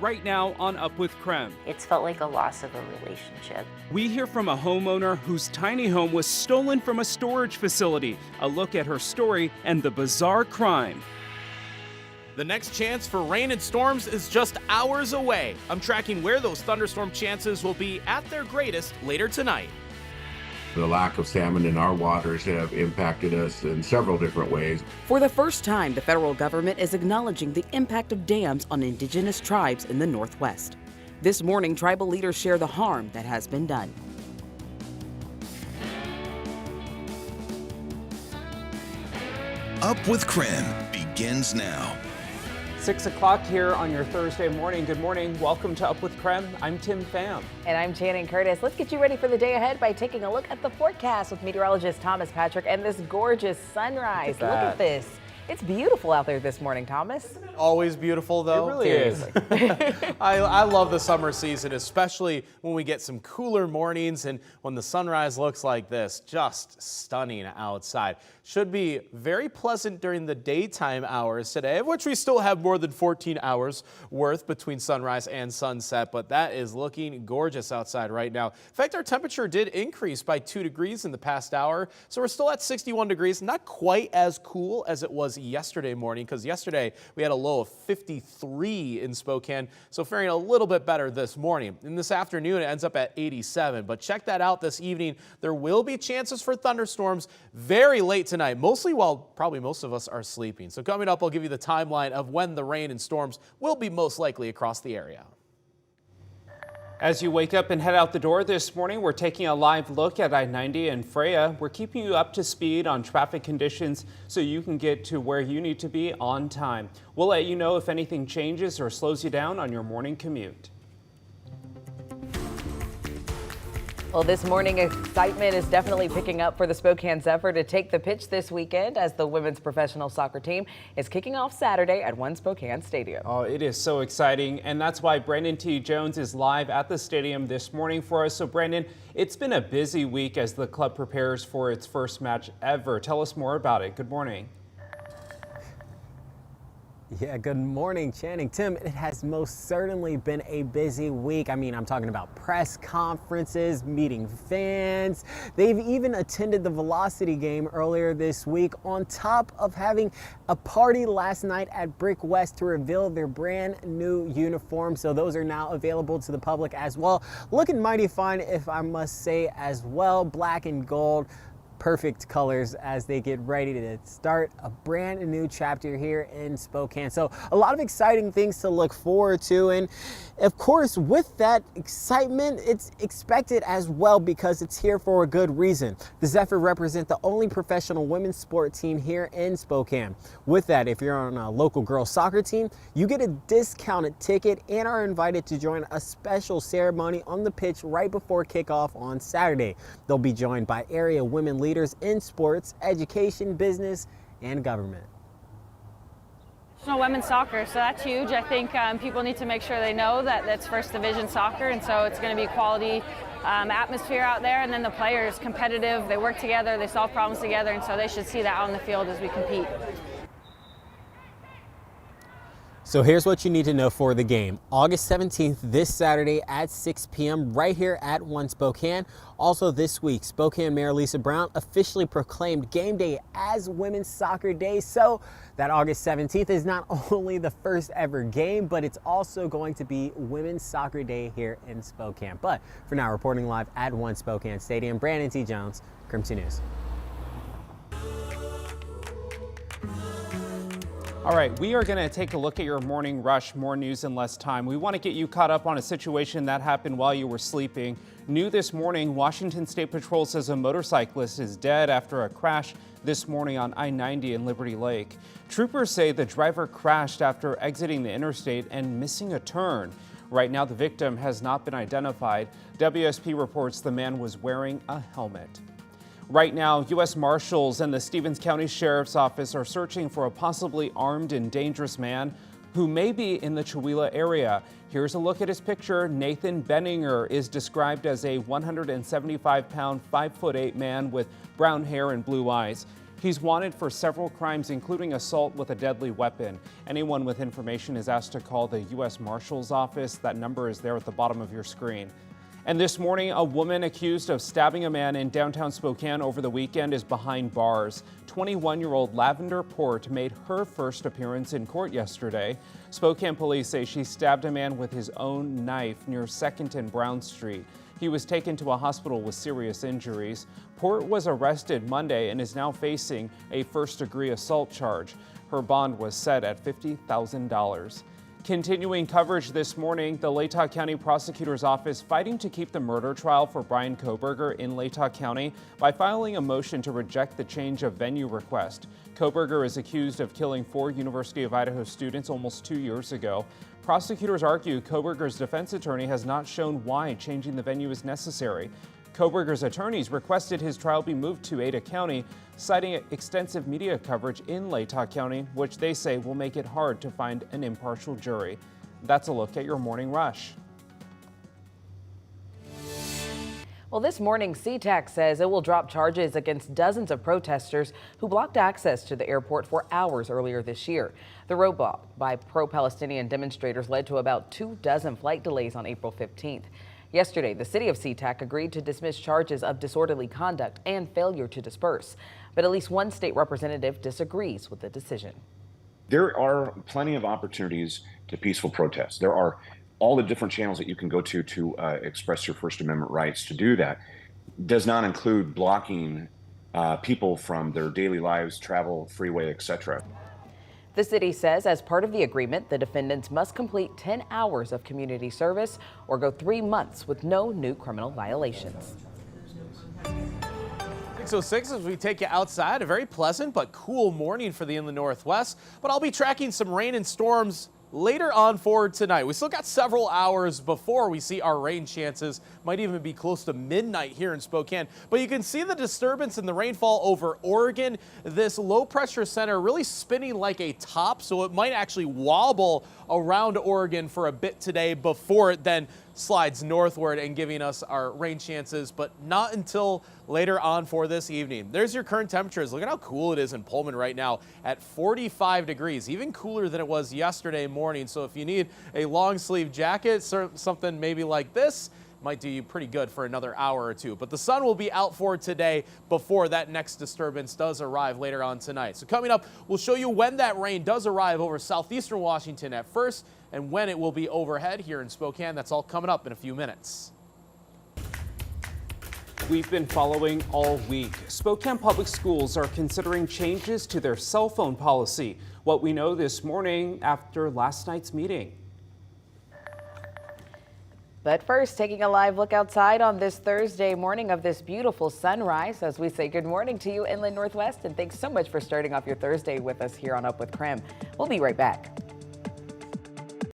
right now on Up with KREM. It's felt like a loss of a relationship. We hear from a homeowner whose tiny home was stolen from a storage facility. A look at her story and the bizarre crime. The next chance for rain and storms is just hours away. I'm tracking where those thunderstorm chances will be at their greatest later tonight. The lack of salmon in our waters have impacted us in several different ways. For the first time, the federal government is acknowledging the impact of dams on indigenous tribes in the Northwest. This morning, tribal leaders share the harm that has been done. Up with KREM begins now. 6 o'clock here on your Thursday morning. Good morning. Welcome to Up with KREM. I'm Tim Pham. And I'm Channing Curtis. Let's get you ready for the day ahead by taking a look at the forecast with meteorologist Thomas Patrick and this gorgeous sunrise. Look at this. It's beautiful out there this morning, Thomas. Always beautiful, though. It really is. I love the summer season, especially when we get some cooler mornings and when the sunrise looks like this. Just stunning outside. Should be very pleasant during the daytime hours today, of which we still have more than 14 hours worth between sunrise and sunset, but that is looking gorgeous outside right now. In fact, our temperature did increase by 2 degrees in the past hour, so we're still at 61 degrees. Not quite as cool as it was yesterday morning, because yesterday we had a low of 53 in Spokane, so faring a little bit better this morning. And this afternoon it ends up at 87, but check that out this evening. There will be chances for thunderstorms very late tonight, mostly while probably most of us are sleeping. So coming up, I'll give you the timeline of when the rain and storms will be most likely across the area. As you wake up and head out the door this morning, we're taking a live look at I-90 and Freya. We're keeping you up to speed on traffic conditions so you can get to where you need to be on time. We'll let you know if anything changes or slows you down on your morning commute. Well, this morning excitement is definitely picking up for the Spokane Zephyr to take the pitch this weekend as the women's professional soccer team is kicking off Saturday at One Spokane Stadium. Oh, it is so exciting, and that's why Brandon T. Jones is live at the stadium this morning for us. So Brandon, it's been a busy week as the club prepares for its first match ever. Tell us more about it. Good morning. Yeah, good morning, Channing. Tim, it has most certainly been a busy week. I mean, I'm talking about press conferences, meeting fans. They've even attended the Velocity game earlier this week, on top of having a party last night at Brick West to reveal their brand new uniforms. So those are now available to the public as well. Looking mighty fine, if I must say as well. Black and gold. Perfect colors as they get ready to start a brand new chapter here in Spokane. So a lot of exciting things to look forward to, and of course with that excitement it's expected as well because it's here for a good reason. The Zephyr represent the only professional women's sport team here in Spokane. With that, if you're on a local girls soccer team, you get a discounted ticket and are invited to join a special ceremony on the pitch right before kickoff on Saturday. They'll be joined by area women leaders in sports, education, business, and government. Women's soccer, so that's huge. I think people need to make sure they know that that's first division soccer, and so it's going to be quality atmosphere out there, and then the players competitive, they work together, they solve problems together, and so they should see that on the field as we compete. So here's what you need to know for the game. August 17th, this Saturday at 6 p.m. right here at One Spokane. Also this week, Spokane Mayor Lisa Brown officially proclaimed game day as Women's Soccer Day. So that August 17th is not only the first ever game, but it's also going to be Women's Soccer Day here in Spokane. But for now, reporting live at One Spokane Stadium, Brandon T. Jones, KREM 2 News. All right, we are going to take a look at your morning rush, more news in less time. We want to get you caught up on a situation that happened while you were sleeping. New this morning, Washington State Patrol says a motorcyclist is dead after a crash this morning on I-90 in Liberty Lake. Troopers say the driver crashed after exiting the interstate and missing a turn. Right now, the victim has not been identified. WSP reports the man was wearing a helmet. Right now, U.S. Marshals and the Stevens County Sheriff's Office are searching for a possibly armed and dangerous man who may be in the Chewelah area. Here's a look at his picture. Nathan Benninger is described as a 175-pound, 5'8" man with brown hair and blue eyes. He's wanted for several crimes, including assault with a deadly weapon. Anyone with information is asked to call the U.S. Marshal's Office. That number is there at the bottom of your screen. And this morning, a woman accused of stabbing a man in downtown Spokane over the weekend is behind bars. 21-year-old Lavender Port made her first appearance in court yesterday. Spokane police say she stabbed a man with his own knife near 2nd and Brown Street. He was taken to a hospital with serious injuries. Port was arrested Monday and is now facing a first-degree assault charge. Her bond was set at $50,000. Continuing coverage this morning, the Latah County Prosecutor's Office fighting to keep the murder trial for Brian Koberger in Latah County by filing a motion to reject the change of venue request. Koberger is accused of killing 4 University of Idaho students almost 2 years ago. Prosecutors argue Koberger's defense attorney has not shown why changing the venue is necessary. Koberger's attorneys requested his trial be moved to Ada County, citing extensive media coverage in Latah County, which they say will make it hard to find an impartial jury. That's a look at your morning rush. Well, this morning, SeaTac says it will drop charges against dozens of protesters who blocked access to the airport for hours earlier this year. The roadblock by pro-Palestinian demonstrators led to about 24 flight delays on April 15th. Yesterday, the city of SeaTac agreed to dismiss charges of disorderly conduct and failure to disperse. But at least one state representative disagrees with the decision. There are plenty of opportunities to peaceful protest. There are all the different channels that you can go to express your First Amendment rights. To do that does not include blocking people from their daily lives, travel, freeway, etc. The city says as part of the agreement, the defendants must complete 10 hours of community service or go 3 months with no new criminal violations. 6:06 as we take you outside. A very pleasant but cool morning for the inland Northwest, but I'll be tracking some rain and storms later on forward tonight. We still got several hours before we see our rain chances. Might even be close to midnight here in Spokane. But you can see the disturbance in the rainfall over Oregon. This low pressure center really spinning like a top, so it might actually wobble around Oregon for a bit today before it then slides northward and giving us our rain chances, but not until later on for this evening. There's your current temperatures. Look at how cool it is in Pullman right now at 45 degrees, even cooler than it was yesterday morning. So if you need a long sleeve jacket, something maybe like this, might do you pretty good for another hour or two. But the sun will be out for today before that next disturbance does arrive later on tonight. So coming up, we'll show you when that rain does arrive over southeastern Washington at first and when it will be overhead here in Spokane. That's all coming up in a few minutes. We've been following all week. Spokane Public Schools are considering changes to their cell phone policy. What we know this morning after last night's meeting. But first, taking a live look outside on this Thursday morning of this beautiful sunrise as we say good morning to you, Inland Northwest, and thanks so much for starting off your Thursday with us here on Up with KREM. We'll be right back.